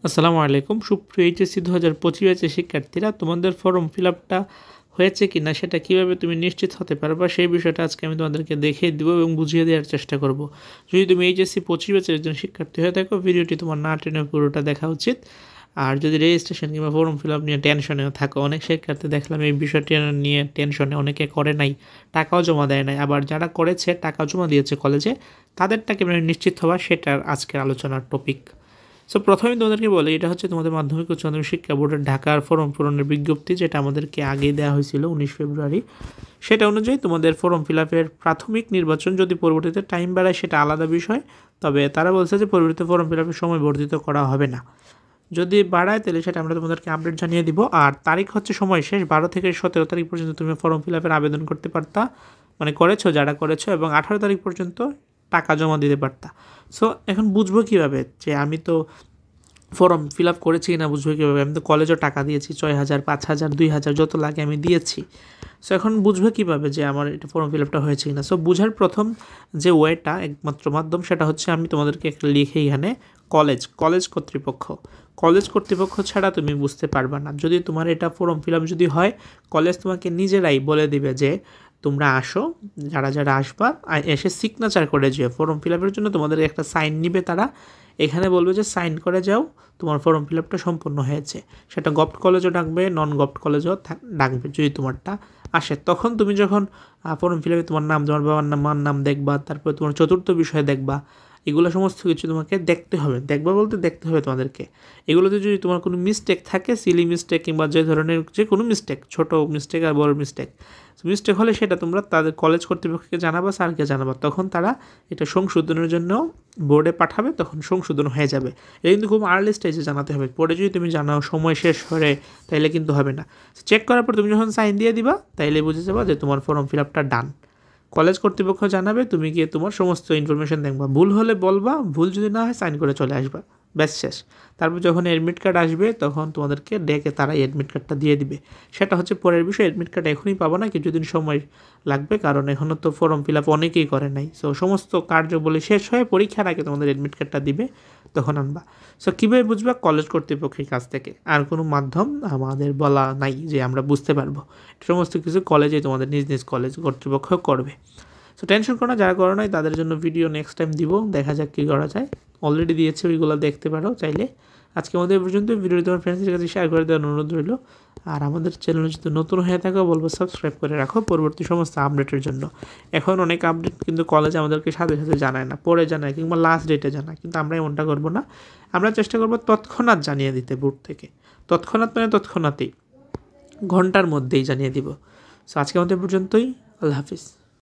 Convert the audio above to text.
আসসালামু আলাইকুম সুপ্রিয় এইচএসসি 2025 ব্যাচের শিক্ষার্থীরা, তোমাদের ফর্ম ফিল আপটা হয়েছে কি না সেটা কীভাবে তুমি নিশ্চিত হতে পারবা সেই বিষয়টা আজকে আমি তোমাদেরকে দেখিয়ে দেবো এবং বুঝিয়ে দেওয়ার চেষ্টা করব। যদি তুমি এইচএসসি 25 ব্যাচের একজন শিক্ষার্থী হয়ে থাকো, ভিডিওটি তোমার না টেনে পুরোটা দেখা উচিত। আর যদি রেজিস্ট্রেশন কিংবা ফর্ম ফিল আপ নিয়ে টেনশনেও থাকো, অনেক শিক্ষার্থী দেখলাম এই বিষয়টি নিয়ে টেনশনে অনেকে করে নাই, টাকাও জমা দেয় নাই, আবার যারা করেছে টাকা জমা দিয়েছে কলেজে, তাদেরটাকে মানে নিশ্চিত হওয়া সেটার আজকের আলোচনার টপিক। সো প্রথমে তোমাদেরকে বলি, এটা হচ্ছে তোমাদের মাধ্যমিক উচ্চ মাধ্যমিক শিক্ষা বোর্ডের ঢাকার ফর্ম পূরণের বিজ্ঞপ্তি, যেটা আমাদেরকে আগেই দেওয়া হয়েছিল 19 ফেব্রুয়ারি। সেটা অনুযায়ী তোমাদের ফর্ম ফিল আপের প্রাথমিক নির্বাচন যদি পরবর্তীতে টাইম বাড়ায় সেটা আলাদা বিষয়, তবে তারা বলছে যে পরবর্তীতে ফর্ম ফিল আপের সময় বর্ধিত করা হবে না। যদি বাড়ায় তাহলে সেটা আমরা তোমাদেরকে আপডেট জানিয়ে দিব। আর তারিখ হচ্ছে সময় শেষ 12 থেকে 17 তারিখ পর্যন্ত তুমি ফর্ম ফিল আপের আবেদন করতে পারতা, মানে করেছো যারা করেছো, এবং 18 তারিখ পর্যন্ত টাকা জমা দিতে পারতা। সো এখন বুঝবো কীভাবে যে আমি তো ফর্ম ফিল আপ করেছি কিনা, বুঝবো কীভাবে? আমি তো কলেজও টাকা দিয়েছি, 6,000, 5,000, 2,000 যত লাগে আমি দিয়েছি। সো এখন বুঝবো কীভাবে যে আমার এটা ফর্ম ফিল আপটা হয়েছে কিনা? সো বুঝার প্রথম যে ওয়েটা, একমাত্র মাধ্যম, সেটা হচ্ছে আমি তোমাদেরকে একটা লিখে এখানে কলেজ কর্তৃপক্ষ ছাড়া তুমি বুঝতে পারবা না। যদি তোমার এটা ফর্ম ফিল আপ যদি হয়, কলেজ তোমাকে নিজেরাই বলে দিবে যে তোমরা আসো, যারা আসবা এসে সিগনেচার করে যেও। ফর্ম ফিল আপের জন্য তোমাদের একটা সাইন নিবে তারা, এখানে বলবে যে সাইন করে যাও, তোমার ফর্ম ফিল আপটা সম্পূর্ণ হয়েছে। সেটা গভর্নমেন্ট কলেজও ডাকবে, নন গভর্নমেন্ট কলেজও ডাকবে। যদি তোমারটা আসে, তখন তুমি যখন ফর্ম ফিল আপে তোমার নাম, তোমার বাবার নাম, মার নাম দেখবা, তারপর তোমার চতুর্থ বিষয় দেখবা, এগুলো সমস্ত কিছু তোমাকে দেখতে হবে। দেখতে হবে তোমাদেরকে। এগুলোতে যদি তোমার কোনো মিস্টেক থাকে, সিলি মিস্টেক কিংবা যে ধরনের যে কোনো মিস্টেক, ছোটো মিস্টেক আর বড় মিস্টেক হলে সেটা তোমরা তাদের কলেজ কর্তৃপক্ষকে জানাবা, স্যারকে জানাবা, তখন তারা এটা সংশোধনের জন্য বোর্ডে পাঠাবে, তখন সংশোধন হয়ে যাবে। এটা কিন্তু খুব আর্লি স্টেজে জানাতে হবে। পরে যদি তুমি জানাও সময় শেষ হয়ে, তাইলে কিন্তু হবে না। চেক করার পর তুমি যখন সাইন দিয়ে দিবা, তাইলে বুঝে যাবা যে তোমার ফর্ম ফিল আপটা ডান। কলেজ কর্তৃপক্ষ জানাবে, তুমি গিয়ে তোমার সমস্ত ইনফরমেশন দেখবা, ভুল হলে বলবা, ভুল যদি না হয় সাইন করে চলে আসবা, ব্যাস শেষ। তারপর যখন অ্যাডমিট কার্ড আসবে, তখন তোমাদেরকে ডেকে তারা অ্যাডমিট কার্ডটা দিয়ে দিবে। সেটা হচ্ছে পরের বিষয়। অ্যাডমিট কার্ড এখনই পাবো না, কিছুদিন সময় লাগবে, কারণ এখনও তো ফর্ম ফিল আপ অনেকেই করে নাই। সো সমস্ত কার্যবলী শেষ হয়ে পরীক্ষার আগে তোমাদের অ্যাডমিট কার্ডটা দিবে, তখন আনবা। সো কীভাবে বুঝবা? কলেজ কর্তৃপক্ষের কাছ থেকে। আর কোনো মাধ্যম আমাদের বলা নাই যে আমরা বুঝতে পারবো। সমস্ত কিছু কলেজে তোমাদের নিজ কলেজ কর্তৃপক্ষ করবে। সো টেনশন করো না, যারা করো নাই তাদের জন্য ভিডিও নেক্সট টাইম দিব, দেখা যাক কী করা যায়। অলরেডি দিয়েছে, ওইগুলো দেখতে পারো চাইলে। আজকে আমাদের পর্যন্ত। ভিডিও তোমার ফ্রেন্ডসদের কাছে শেয়ার করে দেওয়ার অনুরোধ রইল। আর আমাদের চ্যানেলে যদি নতুন হয়ে থাকো, বলবো সাবস্ক্রাইব করে রাখো পরবর্তী সমস্ত আপডেটের জন্য। এখন অনেক আপডেট কিন্তু কলেজে আমাদেরকে সাথে সাথে জানায় না, পরে জানায় কিংবা লাস্ট ডেটে জানায়, কিন্তু আমরা এমনটা করবো না। আমরা চেষ্টা করবো তৎক্ষণাৎ জানিয়ে দিতে বোর্ড থেকে। তৎক্ষণাৎ মানে তৎক্ষণাৎই, ঘন্টার মধ্যেই জানিয়ে দিব। সো আজকে আমাদের পর্যন্তই। আল্লাহ হাফিজ।